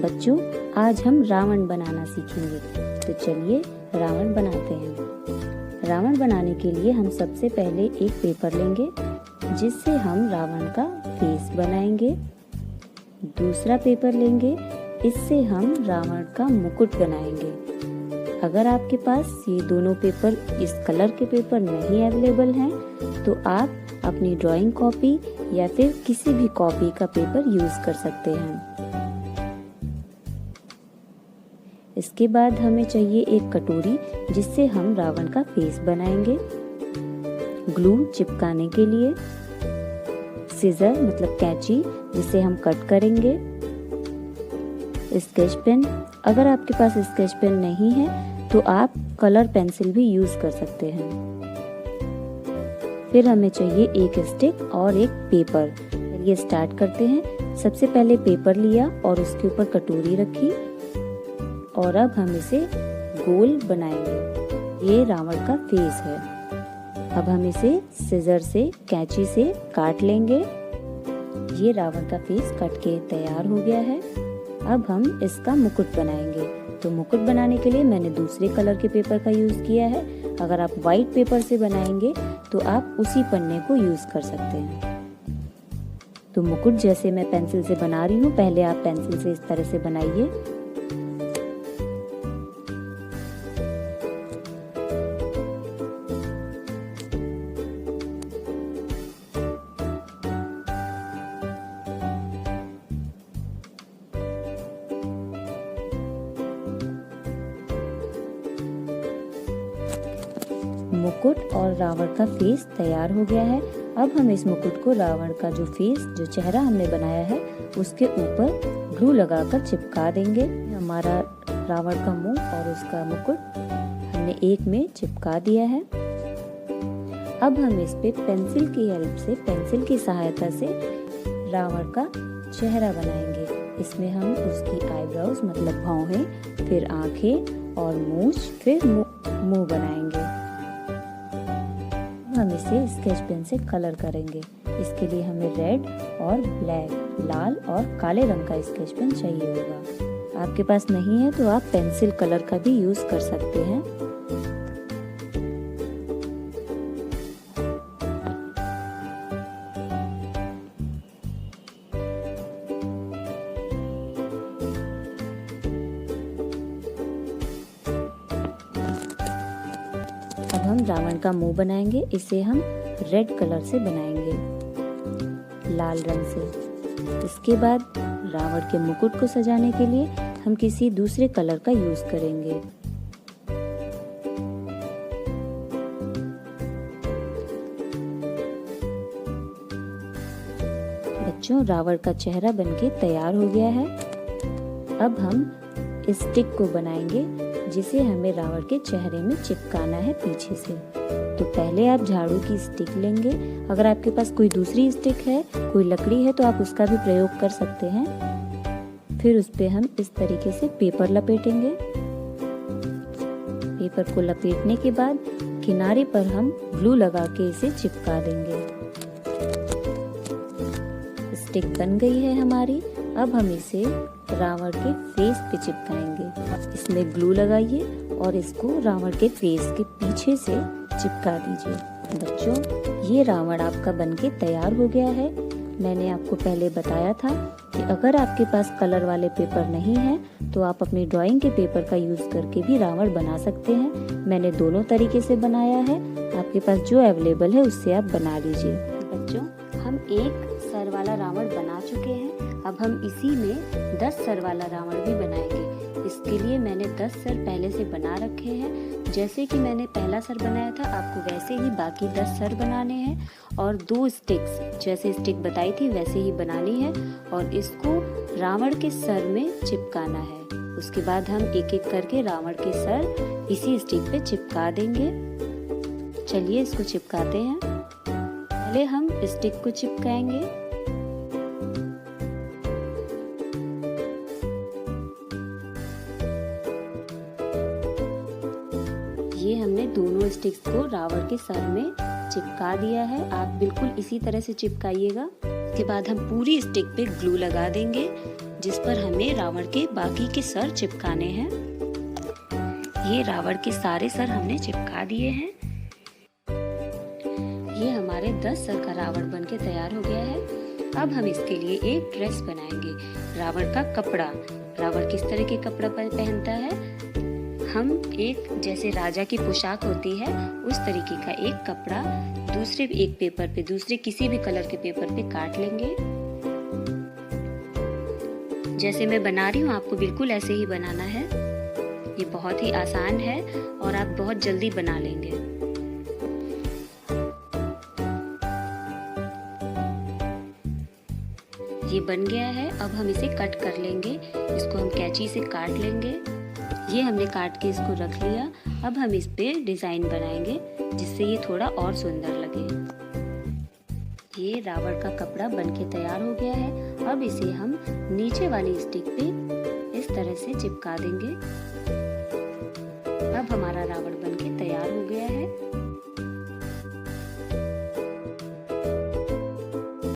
बच्चों, आज हम रावण बनाना सीखेंगे। तो चलिए रावण बनाते हैं। रावण बनाने के लिए हम सबसे पहले एक पेपर लेंगे जिससे हम रावण का फेस बनाएंगे। दूसरा पेपर लेंगे, इससे हम रावण का मुकुट बनाएंगे। अगर आपके पास ये दोनों पेपर इस कलर के पेपर नहीं अवेलेबल हैं तो आप अपनी ड्राइंग कॉपी या फिर किसी भी कॉपी का पेपर यूज कर सकते हैं। इसके बाद हमें चाहिए एक कटोरी जिससे हम रावण का फेस बनाएंगे। ग्लू चिपकाने के लिए, सीजर मतलब कैंची जिसे हम कट करेंगे, स्केच पेन, अगर आपके पास स्केच पेन नहीं है तो आप कलर पेंसिल भी यूज कर सकते हैं। फिर हमें चाहिए एक स्टिक और एक पेपर। चलिए स्टार्ट करते हैं। सबसे पहले पेपर लिया और उसके ऊपर कटोरी रखी और अब हम इसे गोल बनाएंगे। ये रावण का फेस है। अब हम इसे सीजर से, कैंची से काट लेंगे। ये रावण का फेस कट के तैयार हो गया है। अब हम इसका मुकुट बनाएंगे। तो मुकुट बनाने के लिए मैंने दूसरे कलर के पेपर का यूज किया है। अगर आप व्हाइट पेपर से बनाएंगे तो आप उसी पन्ने को यूज कर सकते हैं। तो मुकुट जैसे मैं पेंसिल से बना रही हूँ, पहले आप पेंसिल से इस तरह से बनाइए। मुकुट और रावण का फेस तैयार हो गया है। अब हम इस मुकुट को रावण का जो फेस, जो चेहरा हमने बनाया है, उसके ऊपर ग्लू लगाकर चिपका देंगे। हमारा रावण का मुंह और उसका मुकुट हमने एक में चिपका दिया है। अब हम इस पे पेंसिल की हेल्प से, पेंसिल की सहायता से रावण का चेहरा बनाएंगे। इसमें हम उसकी आईब्रोज मतलब भौहें, फिर आंखें और मूंछ, फिर मुंह बनाएंगे। हम इसे स्केच पेन से कलर करेंगे। इसके लिए हमें रेड और ब्लैक, लाल और काले रंग का स्केच पेन चाहिए होगा। आपके पास नहीं है तो आप पेंसिल कलर का भी यूज कर सकते हैं। अब हम रावण का मुंह बनाएंगे। इसे हम रेड कलर से बनाएंगे, लाल रंग से। इसके बाद रावण के मुकुट को सजाने के लिए हम किसी दूसरे कलर का यूज करेंगे। बच्चों, रावण का चेहरा बनके तैयार हो गया है। अब हम इस स्टिक को बनाएंगे जिसे हमें रावण के चेहरे में चिपकाना है पीछे से। तो पहले आप झाड़ू की स्टिक लेंगे। अगर आपके पास कोई दूसरी स्टिक है, कोई लकड़ी है, तो आप उसका भी प्रयोग कर सकते हैं। फिर उस पे हम इस तरीके से पेपर लपेटेंगे। पेपर को लपेटने के बाद किनारे पर हम ग्लू लगा के इसे चिपका देंगे। स्टिक बन गई है हमारी। अब हम इसे रावण के फेस पे चिपकाएंगे। इसमें ग्लू लगाइए और इसको रावण के फेस के पीछे से चिपका दीजिए। बच्चों, ये रावण आपका बनके तैयार हो गया है। मैंने आपको पहले बताया था कि अगर आपके पास कलर वाले पेपर नहीं है तो आप अपनी ड्राइंग के पेपर का यूज करके भी रावण बना सकते हैं। मैंने दोनों तरीके से बनाया है। आपके पास जो अवेलेबल है उससे आप बना लीजिए। बच्चों, हम एक सर वाला रावण बना चुके हैं। अब हम इसी में 10 सर वाला रावण भी बनाएंगे। इसके लिए मैंने 10 सर पहले से बना रखे हैं। जैसे कि मैंने पहला सर बनाया था, आपको वैसे ही बाकी 10 सर बनाने हैं और 2 स्टिक्स, जैसे स्टिक बताई थी वैसे ही बनानी है और इसको रावण के सर में चिपकाना है। उसके बाद हम एक एक करके रावण के सर इसी स्टिक पे चिपका देंगे। चलिए इसको चिपकाते हैं। पहले हम स्टिक को चिपकाएंगे। ये हमने दोनों स्टिक्स को रावण के सर में चिपका दिया है। आप बिल्कुल इसी तरह से चिपकाइएगा। उसके बाद हम पूरी स्टिक पे ग्लू लगा देंगे। जिस पर हमें रावण के बाकी के सर चिपकाने हैं। ये रावण के सारे सर हमने चिपका दिए हैं। ये हमारे 10 सर का रावण बनके तैयार हो गया है। अब हम इसके लिए एक ड्रेस बनाएंगे। रावण का कपड़ा, रावण किस तरह के कपड़ा पहनता है, हम एक जैसे राजा की पोशाक होती है उस तरीके का एक कपड़ा दूसरे एक पेपर पे, दूसरे किसी भी कलर के पेपर पे काट लेंगे। जैसे मैं बना रही हूँ आपको बिल्कुल ऐसे ही बनाना है। ये बहुत ही आसान है और आप बहुत जल्दी बना लेंगे। ये बन गया है। अब हम इसे कट कर लेंगे। इसको हम कैंची से काट लेंगे। ये हमने काट के इसको रख लिया। अब हम इस पे डिजाइन बनाएंगे जिससे ये थोड़ा और सुंदर लगे। ये रावण का कपड़ा बनके तैयार हो गया है। अब इसे हम नीचे वाली स्टिक पे इस तरह से चिपका देंगे। अब हमारा रावण बनके